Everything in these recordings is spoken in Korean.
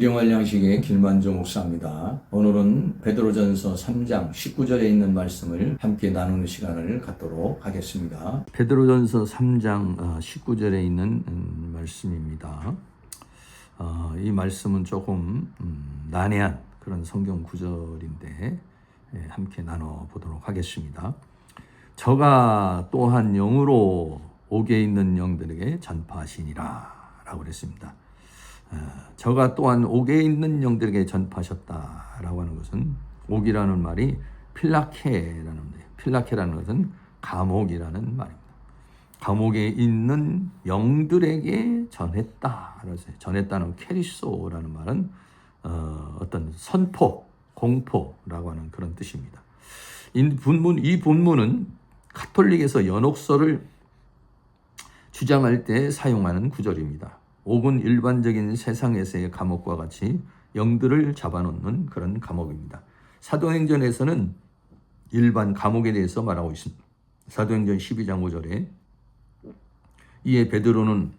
성경활 양식의 김만조 목사입니다. 오늘은 베드로전서 3장 19절에 있는 말씀을 함께 나누는 시간을 갖도록 하겠습니다. 베드로전서 3장 19절에 있는 말씀입니다. 이 말씀은 조금 난해한 그런 성경 구절인데 함께 나눠보도록 하겠습니다. 저가 또한 영으로 옥에 있는 영들에게 전파하시니라 라고 그랬습니다. 저가 또한 옥에 있는 영들에게 전파하셨다라고 하는 것은, 옥이라는 말이 필라케라는 말이에요. 필라케라는 것은 감옥이라는 말입니다. 감옥에 있는 영들에게 전했다. 전했다는 케리소라는 말은 어떤 선포, 공포라고 하는 그런 뜻입니다. 이 본문은 가톨릭에서 연옥서를 주장할 때 사용하는 구절입니다. 옥은 일반적인 세상에서의 감옥과 같이 영들을 잡아놓는 그런 감옥입니다. 사도행전에서는 일반 감옥에 대해서 말하고 있습니다. 사도행전 12장 5절에 이에 베드로는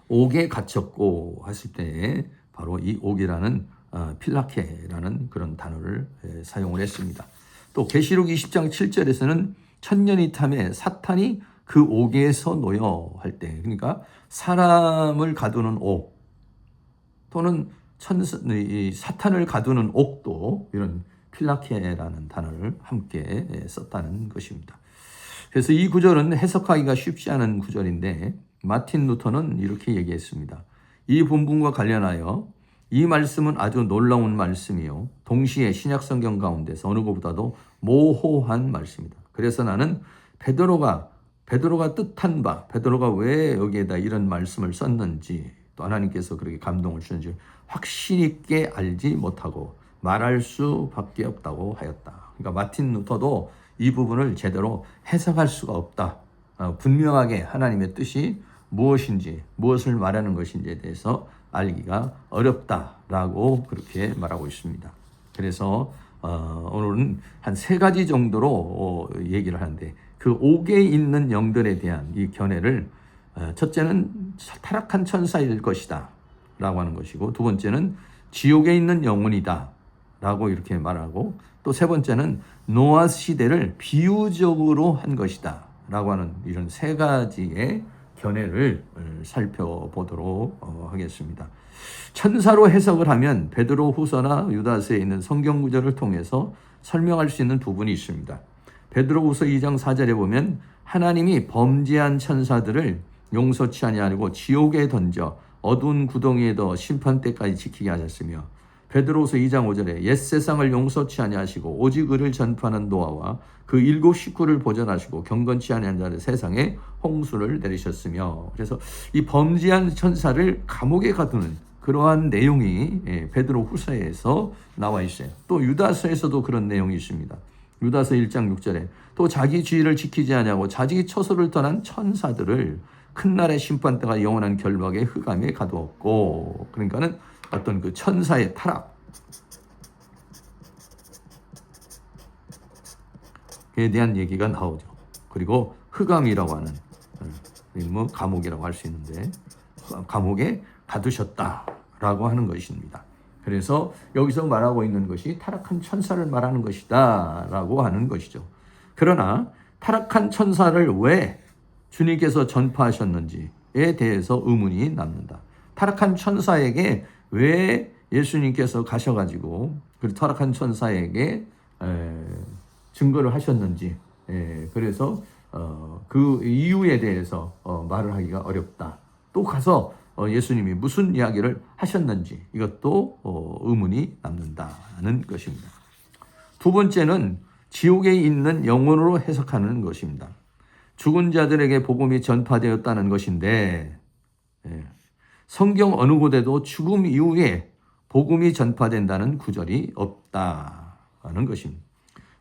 옥에 갇혔고 했을 때에 바로 이 옥이라는 필라케라는 그런 단어를 사용을 했습니다. 또 계시록 20장 7절에서는 천년이 탐에 사탄이 그 옥에서 놓여 할 때, 그러니까 사람을 가두는 옥 또는 사탄을 가두는 옥도 이런 필라케라는 단어를 함께 썼다는 것입니다. 그래서 이 구절은 해석하기가 쉽지 않은 구절인데 마틴 루터는 이렇게 얘기했습니다. 이 본문과 관련하여 이 말씀은 아주 놀라운 말씀이요, 동시에 신약성경 가운데서 어느 것보다도 모호한 말씀이다. 그래서 나는 베드로가 뜻한 바, 베드로가 왜 여기에다 이런 말씀을 썼는지, 또 하나님께서 그렇게 감동을 주는지 확신 있게 알지 못하고 말할 수밖에 없다고 하였다. 그러니까 마틴 루터도 이 부분을 제대로 해석할 수가 없다. 분명하게 하나님의 뜻이 무엇인지, 무엇을 말하는 것인지에 대해서 알기가 어렵다라고 그렇게 말하고 있습니다. 그래서 오늘은 한 3가지 정도로 얘기를 하는데, 그 옥에 있는 영들에 대한 이 견해를, 첫째는 타락한 천사일 것이다 라고 하는 것이고, 두 번째는 지옥에 있는 영혼이다 라고 이렇게 말하고, 또 세 번째는 노아 시대를 비유적으로 한 것이다 라고 하는 이런 3가지의 견해를 살펴보도록 하겠습니다. 천사로 해석을 하면 베드로 후서나 유다서에 있는 성경 구절을 통해서 설명할 수 있는 부분이 있습니다. 베드로후서 2장 4절에 보면 하나님이 범죄한 천사들을 용서치 아니하고 지옥에 던져 어두운 구덩이에 넣어 심판 때까지 지키게 하셨으며, 베드로후서 2장 5절에 옛 세상을 용서치 아니하시고 오직 의를 전파하는 노아와 그 7 식구를 보존하시고 경건치 아니한 자를 세상에 홍수를 내리셨으며, 그래서 이 범죄한 천사를 감옥에 가두는 그러한 내용이 베드로후서에서 나와 있어요. 또 유다서에서도 그런 내용이 있습니다. 유다서 1장 6절에 또 자기 주의를 지키지 아니하고 자기 처소를 떠난 천사들을 큰 날의 심판 때가 영원한 결박의 흑암에 가두었고, 그러니까는 어떤 그 천사의 타락에 대한 얘기가 나오죠. 그리고 흑암이라고 하는, 뭐 감옥이라고 할 수 있는데, 감옥에 가두셨다라고 하는 것입니다. 그래서 여기서 말하고 있는 것이 타락한 천사를 말하는 것이다 라고 하는 것이죠. 그러나 타락한 천사를 왜 주님께서 전파하셨는지에 대해서 의문이 남는다. 타락한 천사에게 왜 예수님께서 가셔가지고 그 타락한 천사에게 증거를 하셨는지, 그래서 그 이유에 대해서 말을 하기가 어렵다. 또 가서 예수님이 무슨 이야기를 하셨는지, 이것도 의문이 남는다는 것입니다. 두 번째는 지옥에 있는 영혼으로 해석하는 것입니다. 죽은 자들에게 복음이 전파되었다는 것인데, 성경 어느 곳에도 죽음 이후에 복음이 전파된다는 구절이 없다는 것입니다.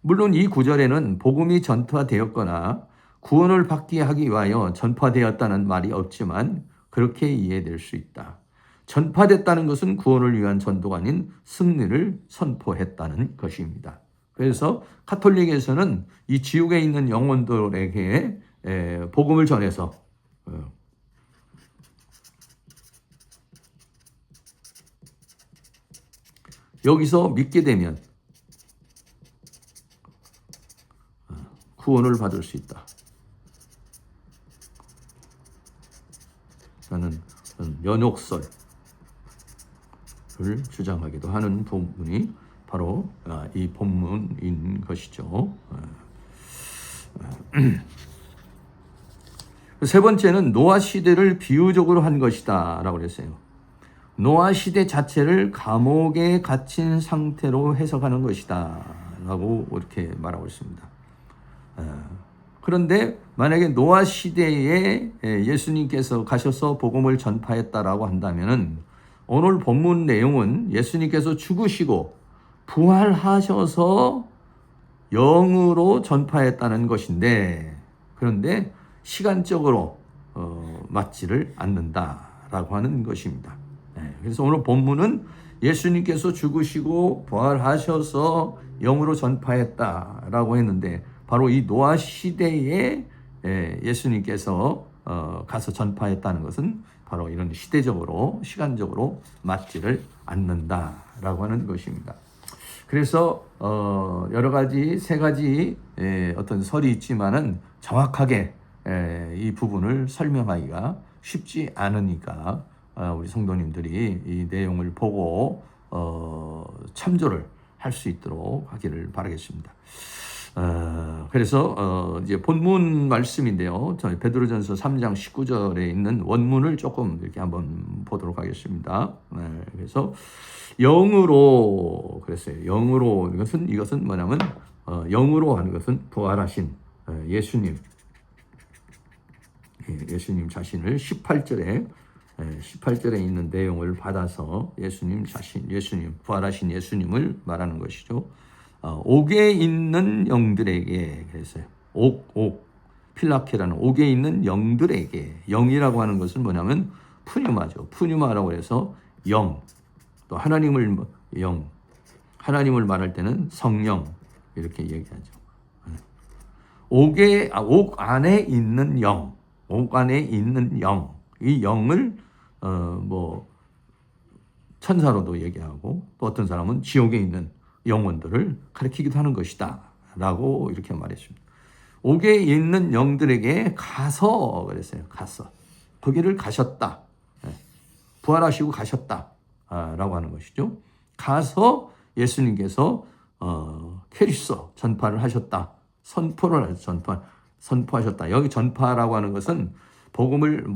물론 이 구절에는 복음이 전파되었거나 구원을 받게 하기 위하여 전파되었다는 말이 없지만 그렇게 이해될 수 있다. 전파됐다는 것은 구원을 위한 전도가 아닌 승리를 선포했다는 것입니다. 그래서 가톨릭에서는 이 지옥에 있는 영혼들에게 복음을 전해서 여기서 믿게 되면 구원을 받을 수 있다. 라는 연옥설을 주장하기도 하는 본문이 바로 이 본문인 것이죠. 세 번째는 노아 시대를 비유적으로 한 것이다 라고 그랬어요. 노아 시대 자체를 감옥에 갇힌 상태로 해석하는 것이다 라고 이렇게 말하고 있습니다. 그런데 만약에 노아 시대에 예수님께서 가셔서 복음을 전파했다라고 한다면은 오늘 본문 내용은 예수님께서 죽으시고 부활하셔서 영으로 전파했다는 것인데, 그런데 시간적으로 맞지를 않는다라고 하는 것입니다. 그래서 오늘 본문은 예수님께서 죽으시고 부활하셔서 영으로 전파했다라고 했는데, 바로 이 노아 시대에 예수님께서 가서 전파했다는 것은 바로 이런 시대적으로, 시간적으로 맞지를 않는다라고 하는 것입니다. 그래서 여러 가지, 세 가지 어떤 설이 있지만은 정확하게 이 부분을 설명하기가 쉽지 않으니까 우리 성도님들이 이 내용을 보고 참조를 할 수 있도록 하기를 바라겠습니다. 그래서 이제 본문 말씀인데요. 저희 베드로전서 3장 19절에 있는 원문을 조금 이렇게 한번 보도록 하겠습니다. 그래서 영으로 그랬어요. 영으로 이것은 뭐냐면 영으로 하는 것은 부활하신 예수님 자신을 18절에 있는 내용을 받아서 예수님 부활하신 예수님을 말하는 것이죠. 옥에 있는 영들에게, 그랬어요. 필라케라는 옥에 있는 영들에게, 영이라고 하는 것은 뭐냐면 푸뉴마죠. 푸뉴마라고 해서 영, 또 하나님을 말할 때는 성령 이렇게 얘기하죠. 옥 안에 있는 영, 이 영을 천사로도 얘기하고, 또 어떤 사람은 지옥에 있는 영혼들을 가리키기도 하는 것이다 라고 이렇게 말했습니다. 옥에 있는 영들에게 가서 그랬어요. 가서 거기를 가셨다. 부활하시고 가셨다 라고 하는 것이죠. 가서 예수님께서 캐리서 전파를 하셨다. 선포하셨다. 여기 전파라고 하는 것은 복음을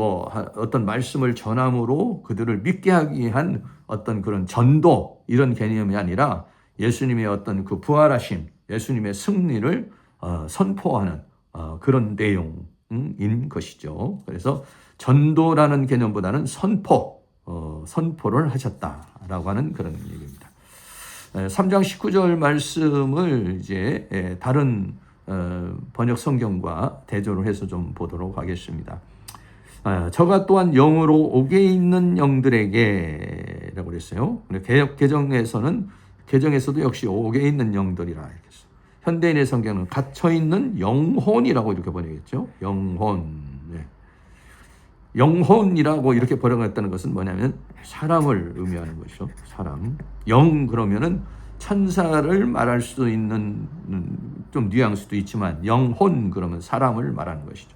어떤 말씀을 전함으로 그들을 믿게 하기 위한 어떤 그런 전도, 이런 개념이 아니라 예수님의 어떤 그 부활하심, 예수님의 승리를 선포하는 그런 내용인 것이죠. 그래서 전도라는 개념보다는 선포를 하셨다라고 하는 그런 얘기입니다. 3장 19절 말씀을 이제 다른 번역 성경과 대조를 해서 좀 보도록 하겠습니다. 저가 또한 영으로 옥에 있는 영들에게 라고 그랬어요. 개역 개정에서도 역시 옥에 있는 영들이라 이렇게 했어요. 현대인의 성경은 갇혀 있는 영혼이라고 이렇게 번역했죠. 영혼이라고 이렇게 번역했다는 것은 뭐냐면 사람을 의미하는 것이죠. 사람. 영 그러면은 천사를 말할 수 있는 좀 뉘앙스도 있지만, 영혼 그러면 사람을 말하는 것이죠.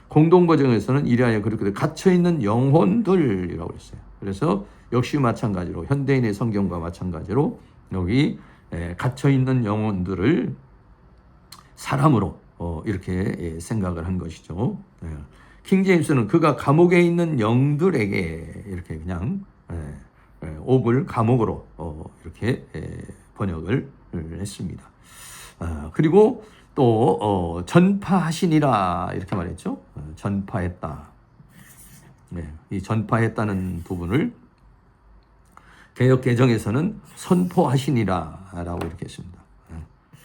공동버전에서는 이리하여 그렇게 갇혀 있는 영혼들이라고 했어요. 그래서 역시 마찬가지로 현대인의 성경과 마찬가지로 여기 갇혀 있는 영혼들을 사람으로 이렇게 생각을 한 것이죠. 킹제임스는 그가 감옥에 있는 영들에게 이렇게 그냥 옥을 감옥으로 이렇게 번역을 했습니다. 그리고 또 전파하시니라 이렇게 말했죠. 전파했다. 이 전파했다는 부분을 개역 개정에서는 선포하시니라라고 이렇게 했습니다.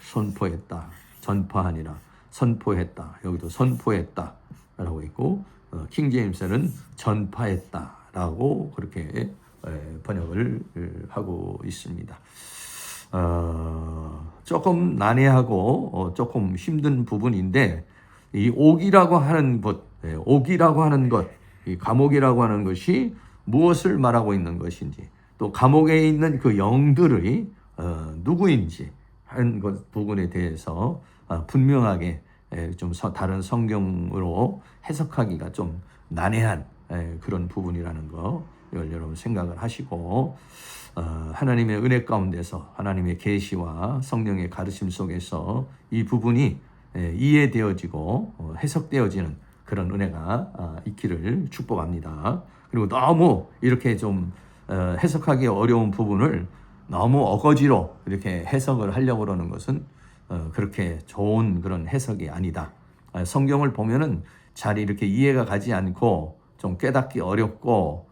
선포했다, 전파하니라, 선포했다. 여기도 선포했다라고 있고, 킹제임스는 전파했다라고 그렇게 번역을 하고 있습니다. 조금 난해하고 조금 힘든 부분인데, 이 옥이라고 하는 것, 이 감옥이라고 하는 것이 무엇을 말하고 있는 것인지, 또 감옥에 있는 그 영들의 누구인지 하는 것 부분에 대해서 분명하게 좀 다른 성경으로 해석하기가 좀 난해한 그런 부분이라는 거 이걸 여러분 생각을 하시고 하나님의 은혜 가운데서 하나님의 계시와 성령의 가르침 속에서 이 부분이 이해되어지고 해석되어지는 그런 은혜가 있기를 축복합니다. 그리고 너무 이렇게 좀 해석하기 어려운 부분을 너무 어거지로 이렇게 해석을 하려고 그러는 것은 그렇게 좋은 그런 해석이 아니다. 성경을 보면은 잘 이렇게 이해가 가지 않고 좀 깨닫기 어렵고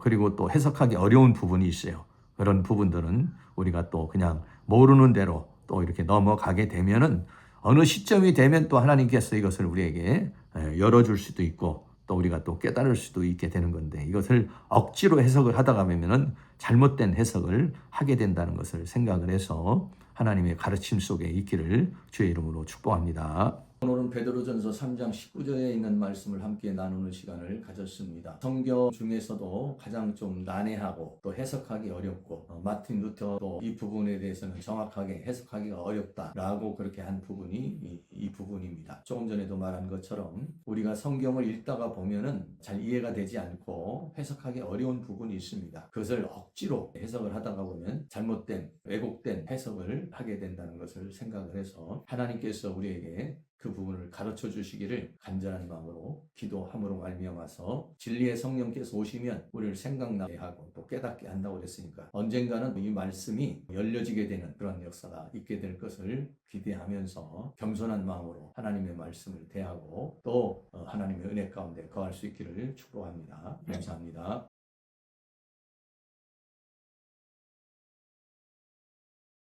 그리고 또 해석하기 어려운 부분이 있어요. 그런 부분들은 우리가 또 그냥 모르는 대로 또 이렇게 넘어가게 되면은 어느 시점이 되면 또 하나님께서 이것을 우리에게 열어줄 수도 있고 또 우리가 또 깨달을 수도 있게 되는 건데 이것을 억지로 해석을 하다가 보면은 잘못된 해석을 하게 된다는 것을 생각을 해서 하나님의 가르침 속에 있기를 주의 이름으로 축복합니다. 오늘은 베드로전서 3장 19절에 있는 말씀을 함께 나누는 시간을 가졌습니다. 성경 중에서도 가장 좀 난해하고 또 해석하기 어렵고 마틴 루터도 이 부분에 대해서는 정확하게 해석하기가 어렵다라고 그렇게 한 부분이 이 부분입니다. 조금 전에도 말한 것처럼 우리가 성경을 읽다가 보면은 잘 이해가 되지 않고 해석하기 어려운 부분이 있습니다. 그것을 억지로 해석을 하다가 보면 잘못된 왜곡된 해석을 하게 된다는 것을 생각을 해서 하나님께서 우리에게 그 부분을 가르쳐 주시기를 간절한 마음으로 기도함으로 말미암아서 진리의 성령께서 오시면 우리를 생각나게 하고 또 깨닫게 한다고 그랬으니까 언젠가는 이 말씀이 열려지게 되는 그런 역사가 있게 될 것을 기대하면서 겸손한 마음으로 하나님의 말씀을 대하고 또 하나님의 은혜 가운데 거할 수 있기를 축복합니다. 감사합니다.